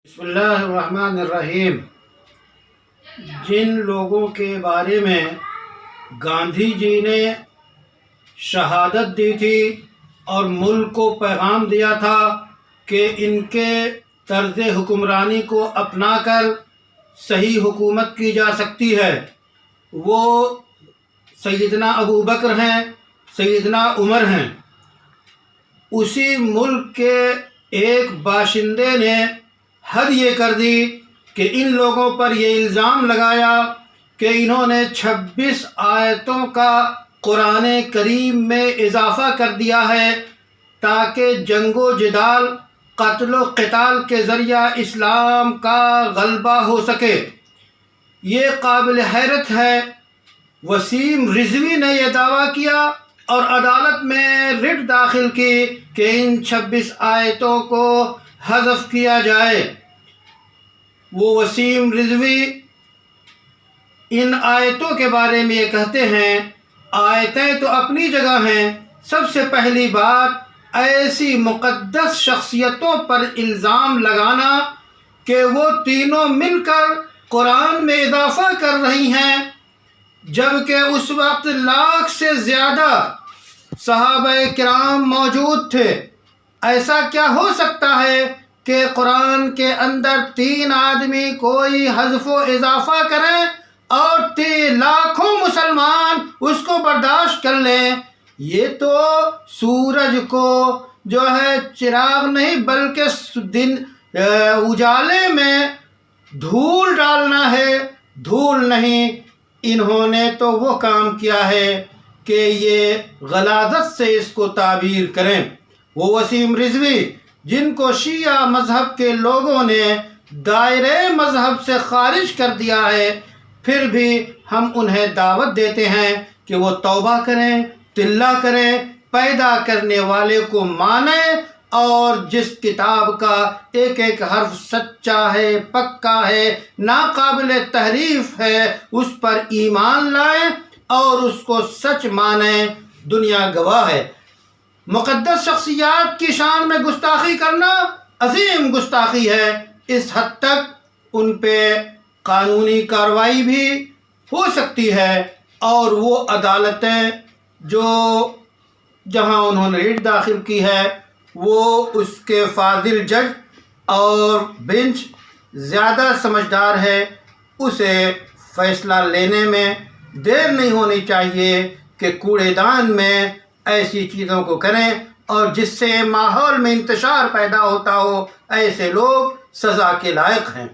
بسم اللہ الرحمن الرحیم۔ جن لوگوں کے بارے میں گاندھی جی نے شہادت دی تھی اور ملک کو پیغام دیا تھا کہ ان کے طرز حکمرانی کو اپنا کر صحیح حکومت کی جا سکتی ہے، وہ سیدنا ابو بکر ہیں، سیدنا عمر ہیں۔ اسی ملک کے ایک باشندے نے حد یہ کر دی کہ ان لوگوں پر یہ الزام لگایا کہ انہوں نے 26 آیتوں کا قرآن کریم میں اضافہ کر دیا ہے تاکہ جنگ و جدال، قتل و قتال کے ذریعہ اسلام کا غلبہ ہو سکے۔ یہ قابل حیرت ہے۔ وسیم رضوی نے یہ دعویٰ کیا اور عدالت میں رٹ داخل کی کہ ان 26 آیتوں کو حذف کیا جائے۔ وہ وسیم رضوی ان آیتوں کے بارے میں یہ کہتے ہیں، آیتیں تو اپنی جگہ ہیں، سب سے پہلی بات ایسی مقدس شخصیتوں پر الزام لگانا کہ وہ تینوں مل کر قرآن میں اضافہ کر رہی ہیں، جبکہ اس وقت لاکھ سے زیادہ صحابہ کرام موجود تھے۔ ایسا کیا ہو سکتا ہے کہ قرآن کے اندر 3 آدمی کوئی حذف و اضافہ کریں اور لاکھوں مسلمان اس کو برداشت کر لیں؟ یہ تو سورج کو جو ہے چراغ نہیں بلکہ دن اجالے میں دھول ڈالنا ہے، دھول نہیں۔ انہوں نے تو وہ کام کیا ہے کہ یہ غلاظت سے اس کو تعبیر کریں۔ وہ وسیم رضوی جن کو شیعہ مذہب کے لوگوں نے دائرے مذہب سے خارج کر دیا ہے، پھر بھی ہم انہیں دعوت دیتے ہیں کہ وہ توبہ کریں، تلہ کریں، پیدا کرنے والے کو مانیں اور جس کتاب کا ایک ایک حرف سچا ہے، پکا ہے، ناقابل تحریف ہے، اس پر ایمان لائیں اور اس کو سچ مانیں۔ دنیا گواہ ہے۔ مقدس شخصیات کی شان میں گستاخی کرنا عظیم گستاخی ہے۔ اس حد تک ان پہ قانونی کارروائی بھی ہو سکتی ہے، اور وہ عدالتیں جہاں انہوں نے ریٹ داخل کی ہے، وہ اس کے فاضل جج اور بینچ زیادہ سمجھدار ہے۔ اسے فیصلہ لینے میں دیر نہیں ہونی چاہیے کہ کوڑے دان میں ایسی چیزوں کو کریں، اور جس سے ماحول میں انتشار پیدا ہوتا ہو، ایسے لوگ سزا کے لائق ہیں۔